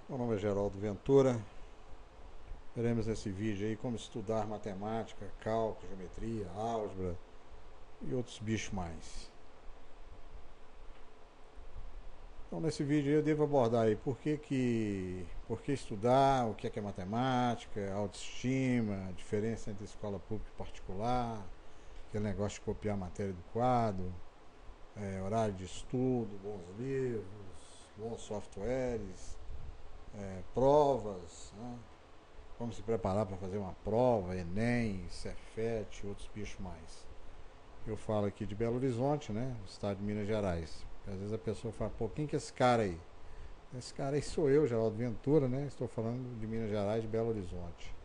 Meu nome é Geraldo Ventura. Veremos nesse vídeo aí como estudar matemática, cálculo, geometria, álgebra e outros bichos mais. Então nesse vídeo aí eu devo abordar aí por que estudar, o que é matemática, autoestima, a diferença entre escola pública e particular, aquele negócio de copiar a matéria do quadro, horário de estudo, bons livros, bons softwares, provas, né? Como se preparar para fazer uma prova, Enem, Cefet e outros bichos mais. Eu falo aqui de Belo Horizonte, né? Estado de Minas Gerais. Às vezes a pessoa fala, pô, quem que é esse cara aí? Esse cara aí sou eu, Geraldo Ventura, né? Estou falando de Minas Gerais, de Belo Horizonte.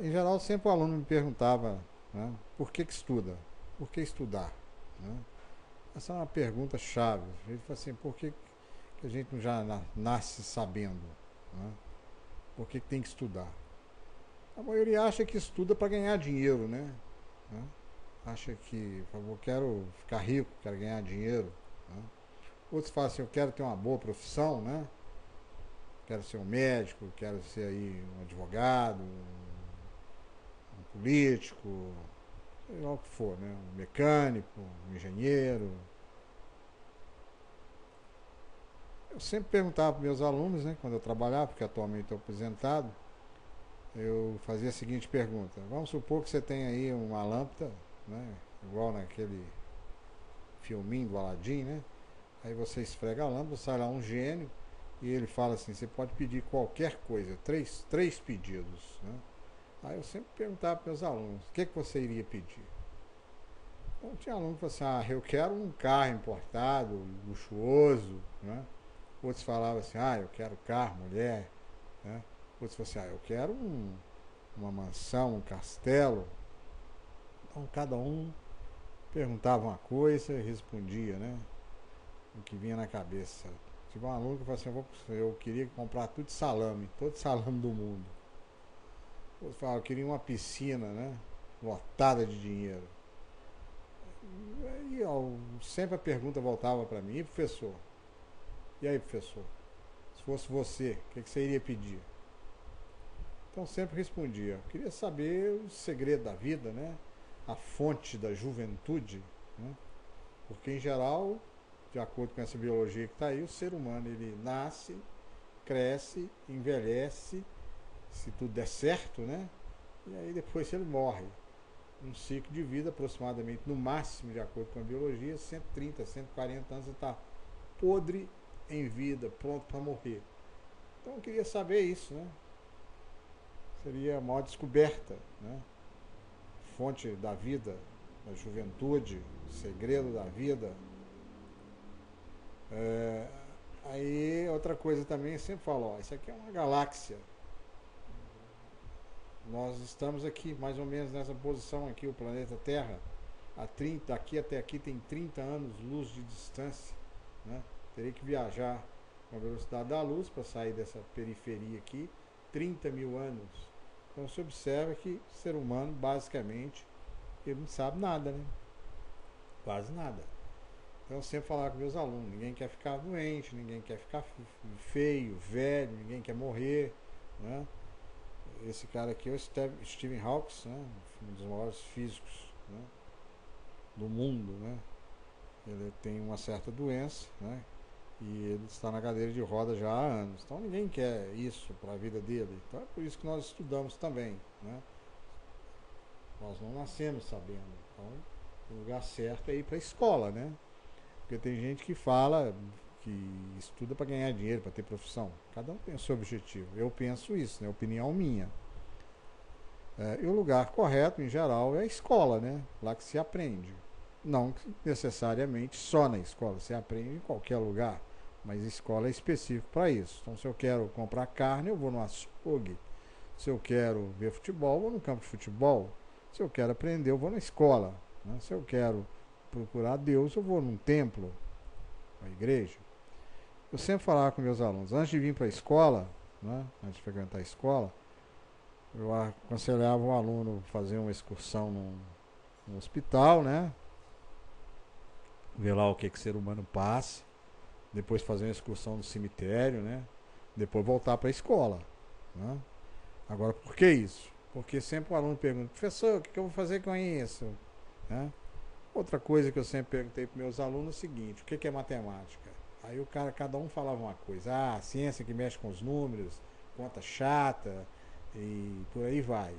Em geral, sempre o aluno me perguntava, né, por que estuda? Por que estudar? Né? Essa é uma pergunta chave. Ele fala assim, por que a gente não já nasce sabendo? Né? Por que tem que estudar? A maioria acha que estuda para ganhar dinheiro, né? Acha que, por favor, quero ficar rico, quero ganhar dinheiro. Né? Outros falam assim, eu quero ter uma boa profissão, né? Quero ser um médico, quero ser aí um advogado, um político, sei lá o que for, né? Um mecânico, um engenheiro. Eu sempre perguntava para meus alunos, né, quando eu trabalhava, porque atualmente estou aposentado, eu fazia a seguinte pergunta: vamos supor que você tem aí uma lâmpada, né, igual naquele filminho do Aladim, né? Aí você esfrega a lâmpada, sai lá um gênio e ele fala assim: você pode pedir qualquer coisa, três pedidos, né? Aí eu sempre perguntava para meus alunos: o que você iria pedir? Então tinha aluno que falava assim: eu quero um carro importado, luxuoso, né? Outros falavam assim: eu quero carro, mulher, né? Outros falavam assim: eu quero uma mansão, um castelo. Então cada um perguntava uma coisa e respondia, né? O que vinha na cabeça. Tive um aluno que falou assim: eu queria comprar tudo de salame, todo salame do mundo. Outros falavam: eu queria uma piscina, né? Lotada de dinheiro. E sempre a pergunta voltava para mim: e professor? E aí, professor? Se fosse você, o que você iria pedir? Então sempre respondia: eu queria saber o segredo da vida, né? A fonte da juventude, né? Porque em geral, de acordo com essa biologia que está aí, o ser humano ele nasce, cresce, envelhece, se tudo der certo, né? E aí depois ele morre. Um ciclo de vida aproximadamente, no máximo, de acordo com a biologia, 130, 140 anos, ele está podre em vida, pronto para morrer. Então eu queria saber isso, né? Seria a maior descoberta, né? Fonte da vida, da juventude, segredo da vida. É, Aí outra coisa também, eu sempre falo, isso aqui é uma galáxia. Nós estamos aqui, mais ou menos nessa posição aqui, o planeta Terra. Daqui até aqui tem 30 anos luz de distância, né? Teria que viajar com a velocidade da luz para sair dessa periferia aqui, 30 mil anos. Então se observa que o ser humano, basicamente, ele não sabe nada, né? Quase nada. Então eu sempre falava com meus alunos: ninguém quer ficar doente, ninguém quer ficar feio, velho, ninguém quer morrer, né? Esse cara aqui é o Stephen Hawking, né? Um dos maiores físicos, né, do mundo, né? Ele tem uma certa doença, né? E ele está na cadeira de roda já há anos. Então ninguém quer isso para a vida dele. Então é por isso que nós estudamos também, né? Nós não nascemos sabendo. Então o lugar certo é ir para a escola, né? Porque tem gente que fala que estuda para ganhar dinheiro, para ter profissão. Cada um tem o seu objetivo. Eu penso isso, né? Opinião minha. E o lugar correto, em geral, é a escola, né? Lá que se aprende. Não necessariamente só na escola, se aprende em qualquer lugar, mas a escola é específica para isso. Então, se eu quero comprar carne, eu vou no açougue. Se eu quero ver futebol, eu vou no campo de futebol. Se eu quero aprender, eu vou na escola. Né? Se eu quero procurar Deus, eu vou num templo, uma igreja. Eu sempre falava com meus alunos, antes de vir para a escola, né, antes de frequentar a escola, eu aconselhava o aluno a fazer uma excursão num hospital, né? Ver lá o que o ser humano passa, depois fazer uma excursão no cemitério, né? Depois voltar para a escola, né? Agora, por que isso? Porque sempre o aluno pergunta, professor, o que eu vou fazer com isso? Né? Outra coisa que eu sempre perguntei para meus alunos é o seguinte, o que é matemática? Aí o cara, cada um falava uma coisa. Ah, ciência que mexe com os números, conta chata e por aí vai.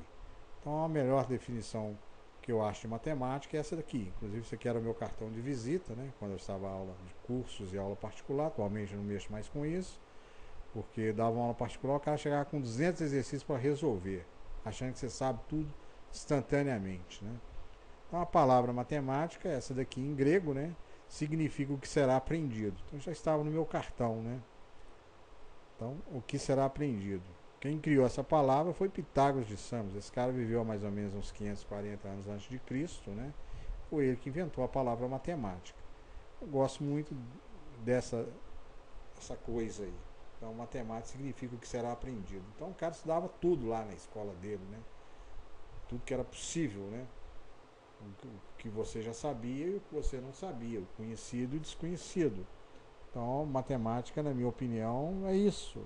Então a melhor definição que eu acho de matemática é essa daqui. Inclusive isso aqui era o meu cartão de visita, né? Quando eu estava aula de cursos e aula particular. Atualmente eu não mexo mais com isso, porque dava uma aula particular, o cara chegava com 200 exercícios para resolver, achando que você sabe tudo instantaneamente, né? Então a palavra matemática, essa daqui em grego, né? Significa o que será aprendido. Então já estava no meu cartão, né? Então, o que será aprendido? Quem criou essa palavra foi Pitágoras de Samos. Esse cara viveu há mais ou menos uns 540 anos antes de Cristo, né? Foi ele que inventou a palavra matemática. Eu gosto muito essa coisa aí. Então, matemática significa o que será aprendido. Então, o cara estudava tudo lá na escola dele, né? Tudo que era possível, né? O que você já sabia e o que você não sabia, o conhecido e o desconhecido. Então, matemática, na minha opinião, é isso,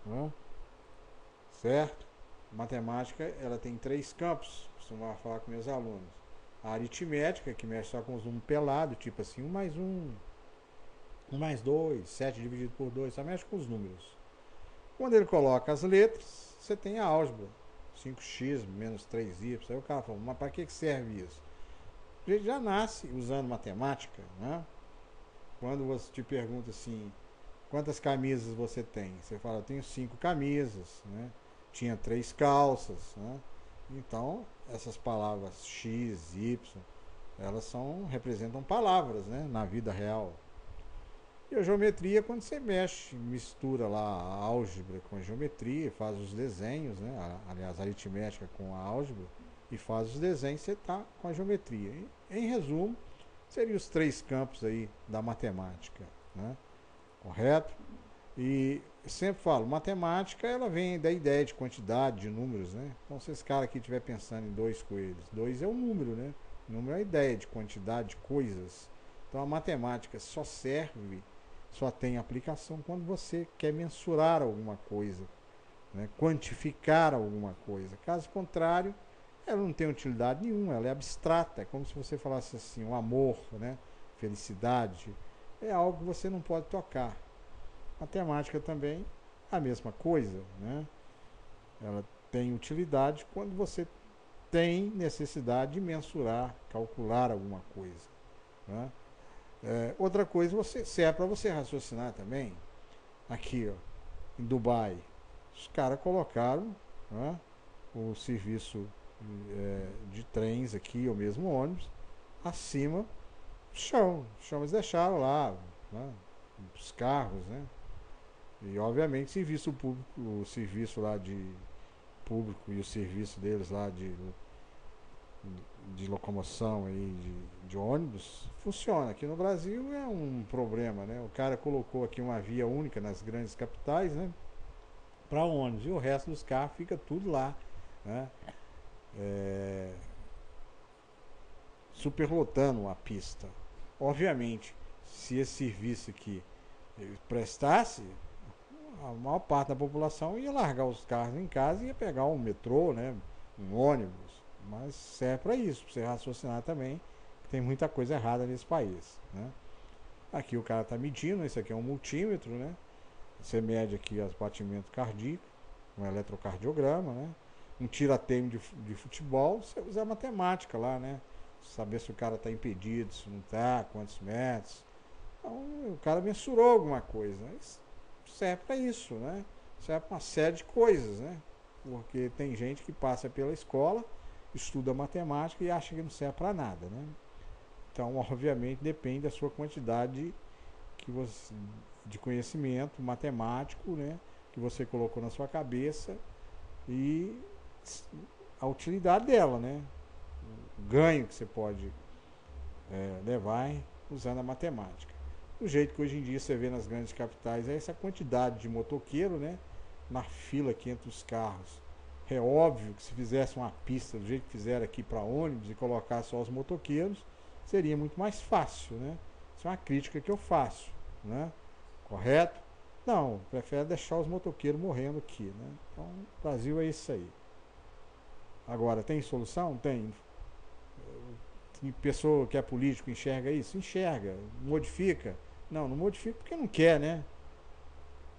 né? Certo? Matemática, ela tem 3 campos, costumava falar com meus alunos. A aritmética, que mexe só com os números pelados, tipo assim, 1 mais 1, 1 mais 2, 7 dividido por 2, só mexe com os números. Quando ele coloca as letras, você tem a álgebra, 5x menos 3y. Aí o cara fala, mas para que serve isso? A gente já nasce usando matemática, né? Quando você te pergunta assim, quantas camisas você tem? Você fala, eu tenho 5 camisas, né? Tinha 3 calças, né? Então, essas palavras x, y, elas representam palavras, né? Na vida real. E a geometria, quando você mexe, mistura lá a álgebra com a geometria, faz os desenhos, né? Aliás, a aritmética com a álgebra, e faz os desenhos, você está com a geometria. E, em resumo, seriam os 3 campos aí da matemática, né? Correto? E sempre falo, matemática, ela vem da ideia de quantidade, de números, né? Então, se esse cara aqui estiver pensando em 2 coelhos, 2 é um número, né? O número é a ideia de quantidade de coisas. Então, a matemática só tem aplicação quando você quer mensurar alguma coisa, né? Quantificar alguma coisa. Caso contrário, ela não tem utilidade nenhuma, ela é abstrata. É como se você falasse assim, o amor, né? Felicidade, é algo que você não pode tocar. Matemática também, a mesma coisa, né? Ela tem utilidade quando você tem necessidade de mensurar, calcular alguma coisa, né? Outra coisa, se é para você raciocinar também, aqui, ó, em Dubai, os caras colocaram, né, o serviço de trens aqui, ou mesmo ônibus, acima do chão. Eles deixaram lá, né, os carros, né? E obviamente serviço público, o serviço lá de público e o serviço deles lá de locomoção aí de ônibus funciona. Aqui no Brasil é um problema, né? O cara colocou aqui uma via única nas grandes capitais, né? Para ônibus, e o resto dos carros fica tudo lá, né? Superlotando a pista. Obviamente, se esse serviço aqui prestasse, a maior parte da população ia largar os carros em casa e ia pegar um metrô, né? Um ônibus. Mas serve para isso, para você raciocinar também, que tem muita coisa errada nesse país, né? Aqui o cara está medindo, isso aqui é um multímetro, né? Você mede aqui os batimentos cardíacos, um eletrocardiograma, né? Um tira-teimo de futebol, você usa a matemática lá, né? Saber se o cara está impedido, se não está, quantos metros. Então, o cara mensurou alguma coisa. Isso serve para isso, né? Serve para uma série de coisas, né? Porque tem gente que passa pela escola, estuda matemática e acha que não serve para nada, né? Então, obviamente, depende da sua quantidade de conhecimento matemático, né? Que você colocou na sua cabeça e a utilidade dela, né? O ganho que você pode levar usando a matemática. Do jeito que hoje em dia você vê nas grandes capitais é essa quantidade de motoqueiro, né? Na fila aqui entre os carros. É óbvio que se fizesse uma pista do jeito que fizeram aqui para ônibus e colocasse só os motoqueiros, seria muito mais fácil, né? Isso é uma crítica que eu faço, né? Correto? Não, prefere deixar os motoqueiros morrendo aqui, né? Então, o Brasil é isso aí. Agora, tem solução? Tem. Tem pessoa que é político enxerga isso? Enxerga. Modifica? Não, não modifica porque não quer, né?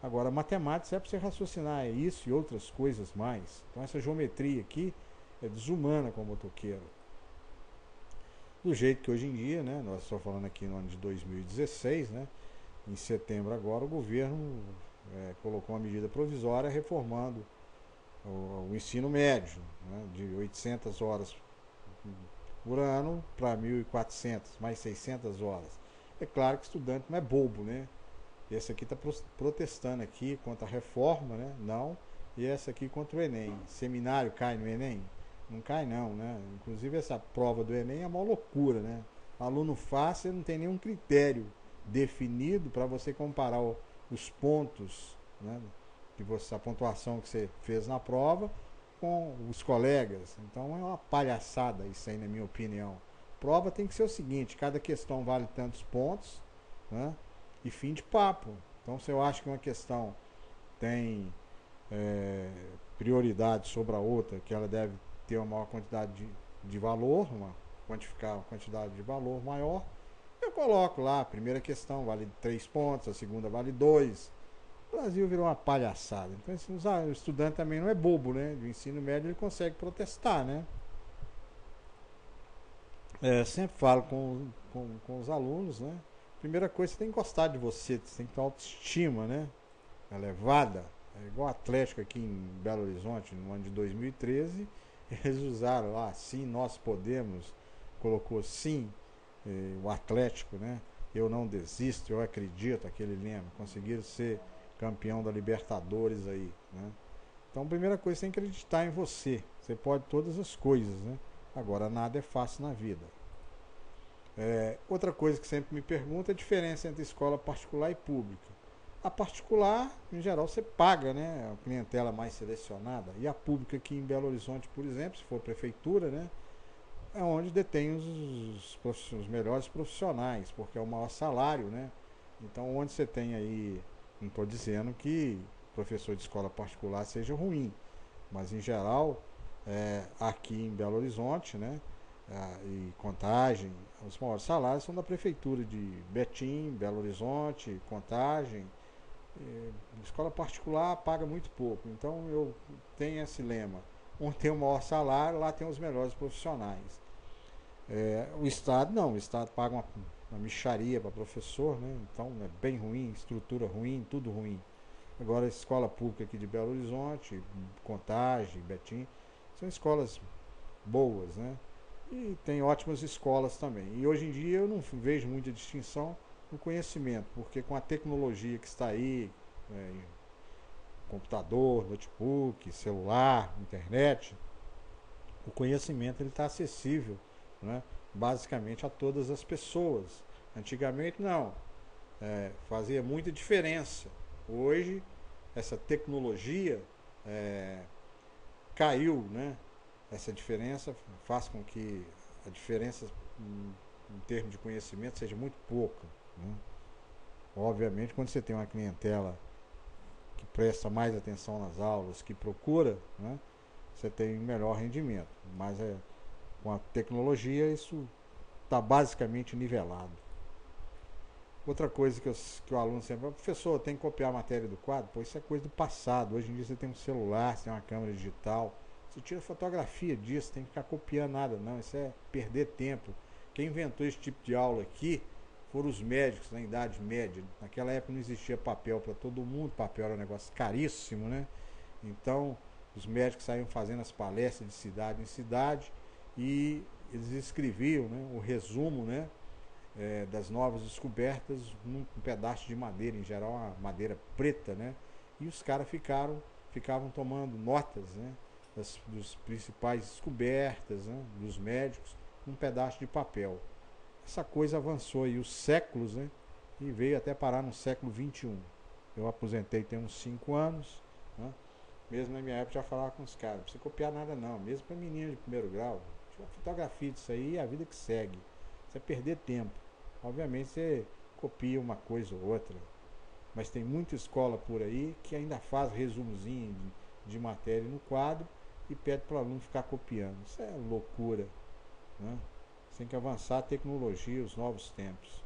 Agora, matemática é para você raciocinar isso e outras coisas mais. Então, essa geometria aqui é desumana com o motoqueiro. Do jeito que hoje em dia, né? Nós estamos falando aqui no ano de 2016, né? Em setembro agora, o governo colocou uma medida provisória reformando o ensino médio, né? De 800 horas por ano para 1.400, mais 600 horas. É claro que o estudante não é bobo, né? Esse aqui está protestando aqui contra a reforma, né? Não. E essa aqui contra o Enem. Seminário cai no Enem? Não cai não, né? Inclusive essa prova do Enem é uma loucura, né? O aluno faz, você não tem nenhum critério definido para você comparar os pontos, né? A pontuação que você fez na prova com os colegas. Então é uma palhaçada isso aí, na minha opinião. Prova tem que ser o seguinte: cada questão vale tantos pontos, né? E fim de papo. Então, se eu acho que uma questão tem prioridade sobre a outra, que ela deve ter uma maior quantidade de valor, quantificar uma quantidade de valor maior, eu coloco lá: a primeira questão vale 3 pontos, a segunda vale 2. O Brasil virou uma palhaçada. Então, o estudante também não é bobo, né? Do ensino médio ele consegue protestar, né? Sempre falo com os alunos, né? Primeira coisa, você tem que gostar de você, você tem que ter autoestima, né? Elevada. É igual o Atlético aqui em Belo Horizonte, no ano de 2013, eles usaram lá: sim, nós podemos, colocou sim, o Atlético, né? Eu não desisto, eu acredito, aquele lema. Conseguiram ser campeão da Libertadores aí, né? Então, a primeira coisa, você tem que acreditar em você. Você pode todas as coisas, né? Agora, nada é fácil na vida. Outra coisa que sempre me pergunta é a diferença entre escola particular e pública. A particular, em geral, você paga, né? A clientela mais selecionada. E a pública aqui em Belo Horizonte, por exemplo, se for prefeitura, né? É onde detém os melhores profissionais, porque é o maior salário, né? Então, onde você tem aí, não estou dizendo que professor de escola particular seja ruim, mas em geral, aqui em Belo Horizonte, né? E Contagem, os maiores salários são da prefeitura de Betim, Belo Horizonte, Contagem. Escola particular paga muito pouco. Então eu tenho esse lema: onde tem o maior salário, lá tem os melhores profissionais. O Estado não, o Estado paga uma mixaria para professor, né? Então é bem ruim, estrutura ruim, tudo ruim. Agora, a escola pública aqui de Belo Horizonte, Contagem, Betim, são escolas boas, né? E tem ótimas escolas também. E hoje em dia eu não vejo muita distinção no conhecimento, porque com a tecnologia que está aí, computador, notebook, celular, internet, o conhecimento ele está acessível, né? Basicamente a todas as pessoas. Antigamente não, fazia muita diferença. Hoje essa tecnologia caiu, né? Essa diferença faz com que a diferença em termos de conhecimento seja muito pouca, né? Obviamente, quando você tem uma clientela que presta mais atenção nas aulas, que procura, né, você tem um melhor rendimento. Mas com a tecnologia isso está basicamente nivelado. Outra coisa que o aluno sempre fala: professor, tem que copiar a matéria do quadro? Pô, isso é coisa do passado. Hoje em dia você tem um celular, você tem uma câmera digital, você tira fotografia disso, tem que ficar copiando nada, não. Isso é perder tempo. Quem inventou esse tipo de aula aqui foram os médicos na Idade Média. Naquela época não existia papel para todo mundo, papel era um negócio caríssimo, né? Então, os médicos saíam fazendo as palestras de cidade em cidade e eles escreviam, né, o resumo, né, das novas descobertas num pedaço de madeira, em geral uma madeira preta, né? E os caras ficavam tomando notas, né, dos principais descobertas, né, dos médicos, num pedaço de papel. Essa coisa avançou aí os séculos, né? E veio até parar no século XXI. Eu aposentei tem uns 5 anos, né? Mesmo na minha época já falava com os caras: não precisa copiar nada não, mesmo para menino de primeiro grau. Tira uma fotografia disso aí e a vida que segue. Você perder tempo. Obviamente você copia uma coisa ou outra. Mas tem muita escola por aí que ainda faz resumozinho de matéria no quadro e pede para o aluno ficar copiando. Isso é loucura, né? Você tem que avançar a tecnologia, os novos tempos.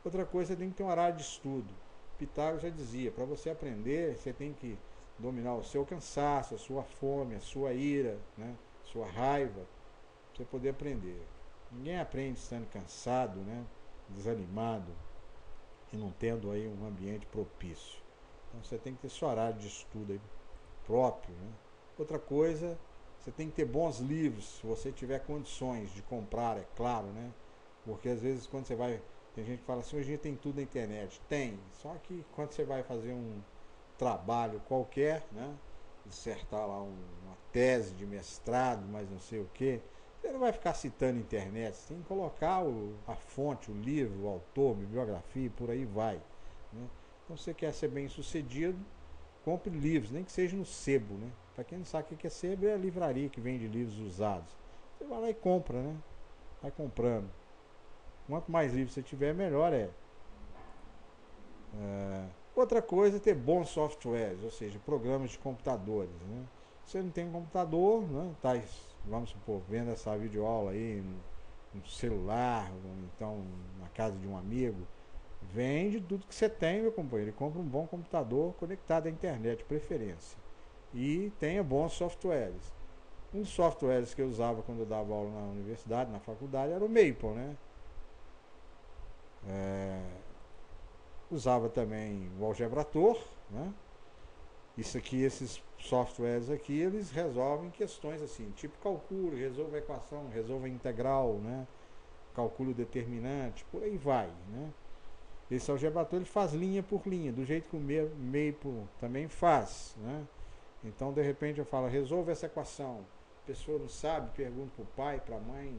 Outra coisa, tem que ter um horário de estudo. Pitágoras já dizia, para você aprender, você tem que dominar o seu cansaço, a sua fome, a sua ira, né? Sua raiva, para você poder aprender. Ninguém aprende estando cansado, né? Desanimado e não tendo aí um ambiente propício. Então você tem que ter seu horário de estudo aí próprio, né? Outra coisa, você tem que ter bons livros, se você tiver condições de comprar, é claro, né? Porque às vezes quando você vai... Tem gente que fala assim, hoje em dia tem tudo na internet. Tem, só que quando você vai fazer um trabalho qualquer, né? Dissertar lá uma tese de mestrado, mas não sei o que, você não vai ficar citando internet, você tem que colocar a fonte, o livro, o autor, bibliografia e por aí vai, né? Então se você quer ser bem sucedido, compre livros, nem que seja no sebo, né? Para quem não sabe o que é sebo, é a livraria que vende livros usados. Você vai lá e compra, né? Vai comprando. Quanto mais livros você tiver, melhor é. Outra coisa é ter bons softwares, ou seja, programas de computadores, né? Você não tem um computador, né? Tá, vamos supor, vendo essa videoaula aí no celular, ou então na casa de um amigo, vende tudo que você tem, meu companheiro, e compra um bom computador conectado à internet, de preferência. E tenha bons softwares. Um dos softwares que eu usava quando eu dava aula na universidade, na faculdade, era o Maple, né? Usava também o Algebrator, né? Isso aqui, esses softwares aqui, eles resolvem questões assim, tipo cálculo, resolva a equação, resolva a integral, né? Cálculo determinante, por aí vai, né? Esse Algebrator ele faz linha por linha, do jeito que o Maple também faz, né? Então, de repente, eu falo, resolva essa equação. A pessoa não sabe, pergunta para o pai, para a mãe.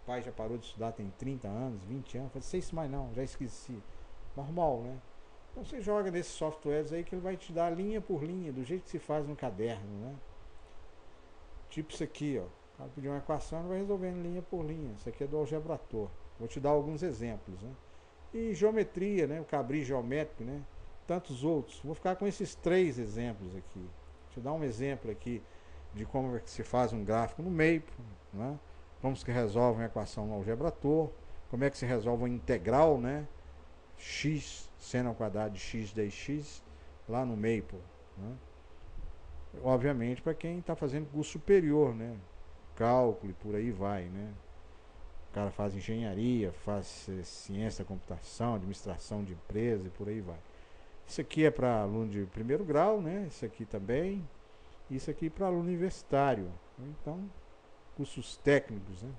O pai já parou de estudar, tem 30 anos, 20 anos. Fala, sei isso mais não, já esqueci. Normal, né? Então, você joga nesses softwares aí que ele vai te dar linha por linha, do jeito que se faz no caderno, né? Tipo isso aqui, ó. O cara pediu uma equação, ele vai resolvendo linha por linha. Isso aqui é do Algebrator. Vou te dar alguns exemplos, né? E geometria, né? O cabris geométrico, né? Tantos outros. Vou ficar com esses 3 exemplos aqui. Deixa eu dar um exemplo aqui de como é que se faz um gráfico no Maple, né? Como se resolve uma equação no Algebrator, como é que se resolve uma integral, né? X seno ao quadrado de x dx lá no Maple, né? Obviamente para quem está fazendo curso superior, né? Cálculo e por aí vai, né? O cara faz engenharia, faz ciência da computação, administração de empresa e por aí vai. Isso aqui é para aluno de primeiro grau, né? Isso aqui também. Isso aqui para aluno universitário. Então, cursos técnicos, né?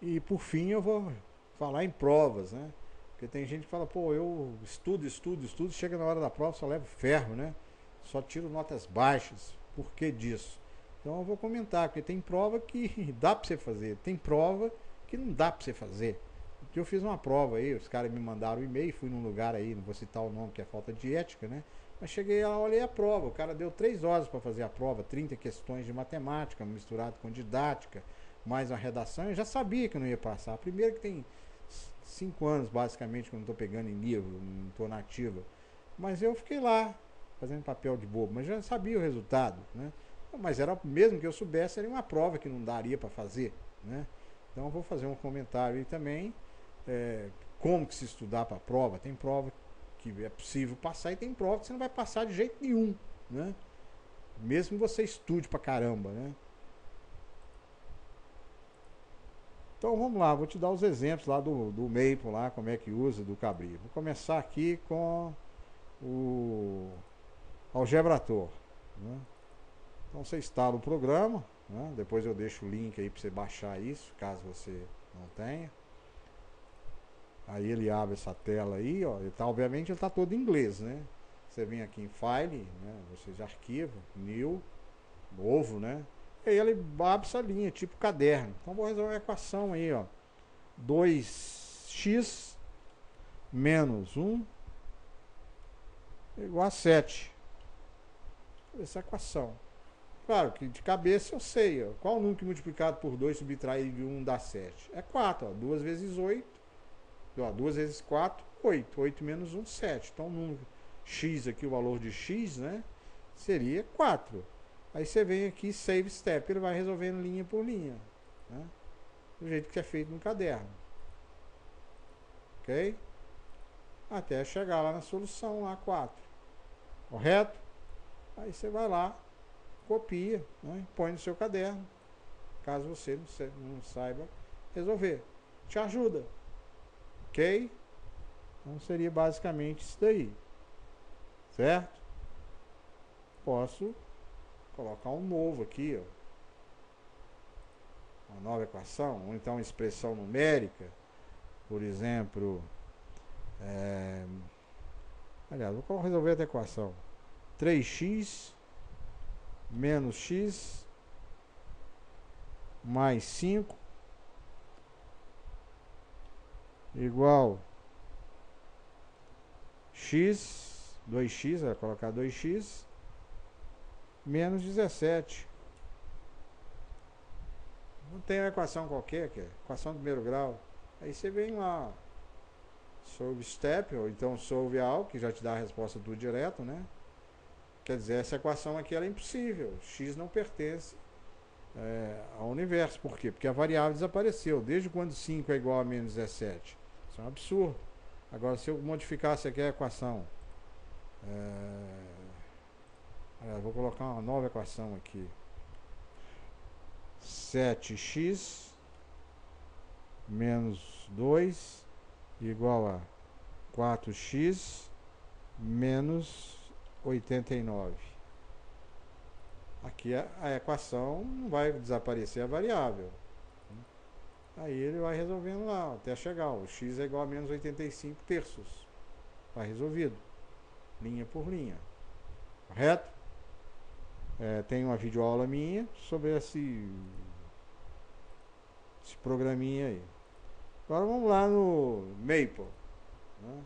E por fim eu vou falar em provas, né? Porque tem gente que fala, pô, eu estudo, chega na hora da prova, só levo ferro, né? Só tiro notas baixas. Por que disso? Então eu vou comentar, porque tem prova que dá para você fazer, tem prova que não dá para você fazer. Eu fiz uma prova aí, os caras me mandaram um e-mail, fui num lugar aí, não vou citar o nome que é falta de ética, né? Mas cheguei lá, olhei a prova, o cara deu 3 horas para fazer a prova, 30 questões de matemática, misturado com didática, mais uma redação, eu já sabia que eu não ia passar. Primeiro que tem 5 anos, basicamente, que eu não estou pegando em livro, não estou na ativa. Mas eu fiquei lá, fazendo papel de bobo, mas já sabia o resultado, né? Mas era, mesmo que eu soubesse, era uma prova que não daria para fazer, né? Então eu vou fazer um comentário aí também, como que se estudar para a prova. Tem prova que é possível passar e tem prova que você não vai passar de jeito nenhum, né? Mesmo que você estude pra caramba, né? Então vamos lá, vou te dar os exemplos lá do Maple, lá, como é que usa, do Cabri. Vou começar aqui com o Algebrator, né? Então você instala o programa, né? Depois eu deixo o link aí para você baixar isso, caso você não tenha. Aí ele abre essa tela aí, ó. Obviamente ele está todo em inglês, né? Você vem aqui em File, né? Você já arquiva, New, novo, né? E aí ele abre essa linha, tipo caderno. Então vou resolver a equação aí, ó. 2x menos 1 igual a 7. Essa equação. Claro que de cabeça eu sei, ó. Qual o número que multiplicado por 2 subtraído de 1 dá 7? É 4, ó. 2 vezes 8. 2 vezes 4 8. 8 menos 1, 7. Então, no x aqui, o valor de x, né, seria 4. Aí você vem aqui, save step, ele vai resolvendo linha por linha, né, do jeito que é feito no caderno. Ok? Até chegar lá na solução, lá 4. Correto? Aí você vai lá, copia, né, põe no seu caderno, caso você não saiba resolver. Te ajuda. Ok? Então seria basicamente isso daí. Certo? Posso colocar um novo aqui, ó. Uma nova equação, ou então uma expressão numérica, por exemplo, aliás, vou resolver essa equação. 3x menos x mais 5 igual x, 2x, vai colocar 2x menos 17. Não tem uma equação qualquer, que é equação de primeiro grau. Aí você vem lá, solve step, ou então solve all, que já te dá a resposta tudo direto, né? Quer dizer, essa equação aqui ela é impossível. X não pertence ao universo. Por quê? Porque a variável desapareceu. Desde quando 5 é igual a menos 17? Isso é um absurdo. Agora, se eu modificasse aqui a equação, vou colocar uma nova equação aqui. 7x menos 2 igual a 4x menos 89. Aqui a equação não vai desaparecer a variável. Aí ele vai resolvendo lá, até chegar. O x é igual a menos 85 terços. Está resolvido. Linha por linha. Correto? Tem uma videoaula minha sobre esse programinha aí. Agora vamos lá no Maple. Né?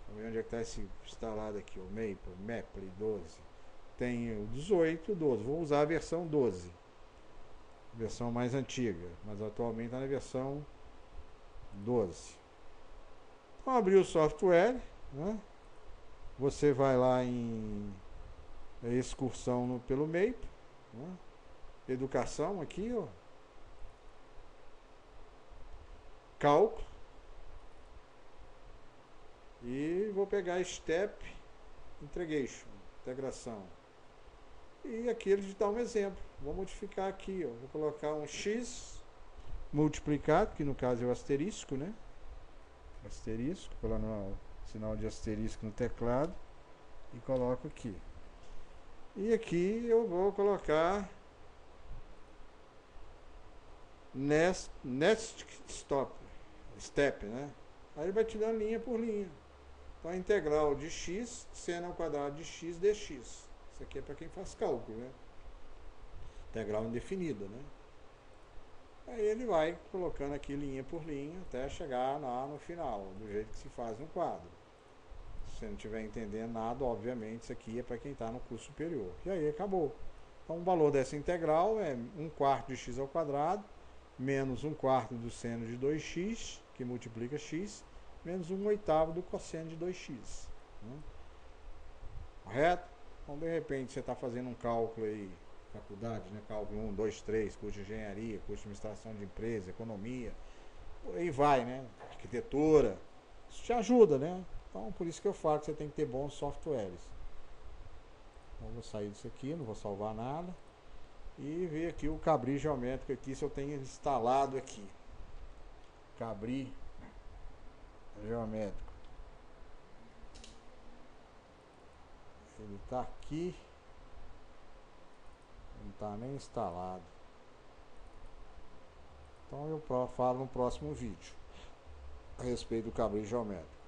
Vamos ver onde é que está esse instalado aqui, o Maple 12. Tem o 18 e o 12. Vou usar a versão 12. Versão mais antiga. Mas atualmente está na versão 12. Então abrir o software. Né? Você vai lá em excursão pelo Maple. Né? Educação aqui, ó. Cálculo. E vou pegar Step Integração. E aqui ele te dá um exemplo. Vou modificar aqui, ó. Vou colocar um x multiplicado, que no caso é o asterisco, né? Asterisco, colocar o sinal de asterisco no teclado. E coloco aqui. E aqui eu vou colocar next step, né? Aí ele vai te dando linha por linha. Então a integral de x, seno ao quadrado de x dx. Isso aqui é para quem faz cálculo, né? Integral indefinida, né? Aí ele vai colocando aqui linha por linha até chegar lá no final, do jeito que se faz no quadro. Se você não estiver entendendo nada, obviamente isso aqui é para quem está no curso superior. E aí acabou. Então o valor dessa integral é 1/4 de x ao quadrado menos 1/4 do seno de 2x, que multiplica x, menos 1/8 do cosseno de 2x. Né? Correto? Então, de repente, você está fazendo um cálculo aí, faculdade, né? Cálculo 1, 2, 3, curso de engenharia, curso de administração de empresa, economia, por aí vai, né? Arquitetura. Isso te ajuda, né? Então, por isso que eu falo que você tem que ter bons softwares. Então, eu vou sair disso aqui, não vou salvar nada. E ver aqui o cabri geométrico aqui, se eu tenho instalado aqui. Cabri geométrico. Ele está aqui. Não está nem instalado. Então eu falo no próximo vídeo a respeito do cabri geométrico.